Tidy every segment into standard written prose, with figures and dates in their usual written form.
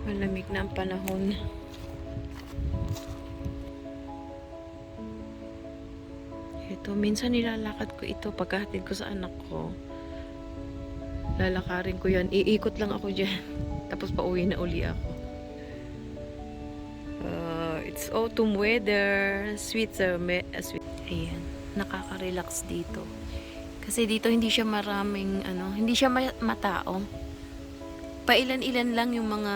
Malamig na ang panahon. Ito, minsan nilalakad ko ito pagkahatid ko sa anak ko. Lalakarin ko yan. Iikot lang ako dyan. Tapos pauwi na uli ako. It's autumn weather. Sweet. Ayan. Nakaka-relax dito. Kasi dito hindi siya maraming, hindi siya matao. Pailan-ilan lang yung mga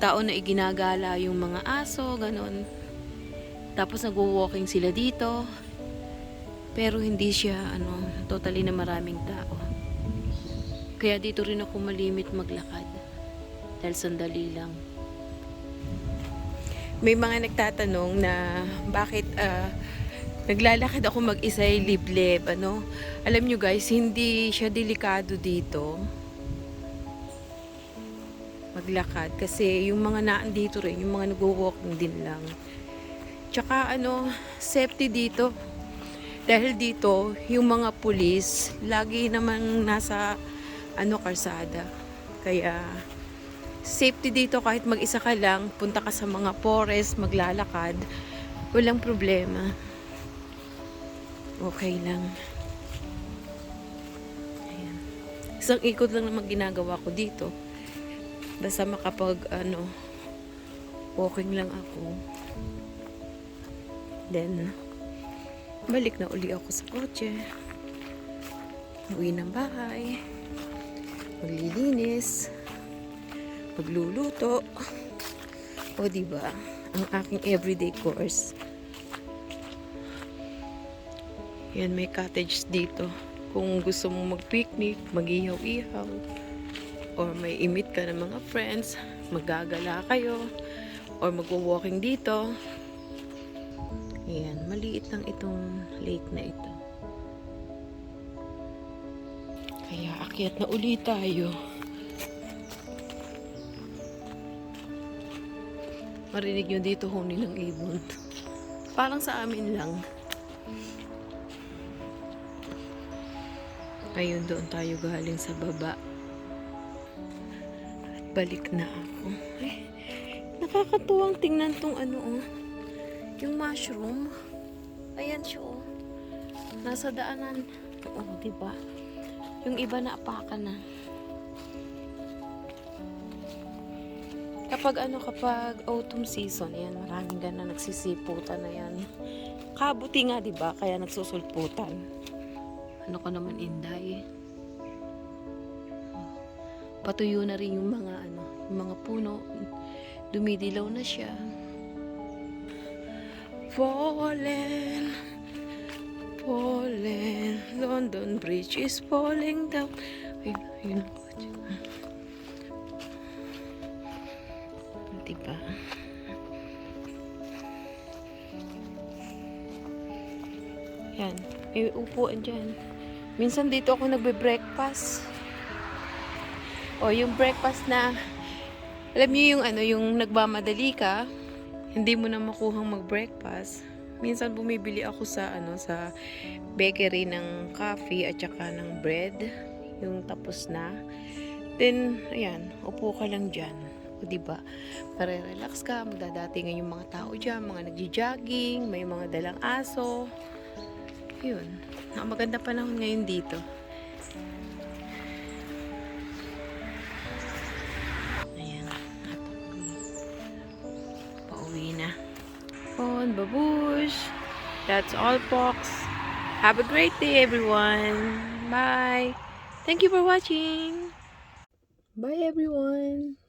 tao na iginagala, yung mga aso, ganon. Tapos nagwo-walking sila dito. Pero hindi siya, totally na maraming tao. Kaya dito rin ako malimit maglakad. Dahil sandali lang. May mga nagtatanong na bakit naglalakad ako mag-isa'y liblib, Alam nyo guys, hindi siya delikado dito maglakad. Kasi yung mga naandito rin, yung mga nagwo-walking din lang. Tsaka safety dito. Dahil dito, yung mga pulis, lagi namang nasa kalsada. Kaya safety dito kahit mag-isa ka lang, punta ka sa mga forest, maglalakad, walang problema. Okay lang. Ayan. Isang ikot lang naman ginagawa ko dito. Basta makapag walking lang ako. Then balik na uli ako sa kotse. Uwi ng bahay. Maglilinis. Magluluto. O diba? Ang aking everyday course. Yan, may cottage dito. Kung gusto mong mag-picnic, mag-ihaw-ihaw, or may imit ka ng mga friends, magagala kayo, or magwo-walking dito. Ayan, maliit lang itong lake na ito. Kaya akyat na uli tayo. Marinig nyo dito huni ng ibon. Parang sa amin lang. Ayun, doon tayo galing sa baba. At balik na ako. Ay, nakakatuwang tingnan tong yung mushroom. Ayan siya, nasa daanan. Diba? Yung iba na apakan na. Kapag autumn season, yan, maraming gana nagsisiputan na yan. Kabuti nga, diba? Kaya nagsusulputan. Ano ko naman, Inday? Patuyo na rin yung mga puno. Dumidilaw na siya. Falling, falling, London Bridge is falling down. Ayun. Diba? Yan. May upuan dyan. Minsan dito ako nagbe-breakfast. Yung breakfast na, alam niyo yung nagmamadali ka, hindi mo na makuhang mag-breakfast. Minsan bumibili ako sa bakery ng coffee at saka ng bread, yung tapos na. Then, ayan, upo ka lang dyan. O diba? Para relax ka, magdadatingan yung mga tao dyan, mga nagji-jogging, may mga dalang aso. Yun. Maganda panahon ngayon dito. Ayan. Pauwi na. On, babush. That's all, folks. Have a great day, everyone. Bye. Thank you for watching. Bye, everyone.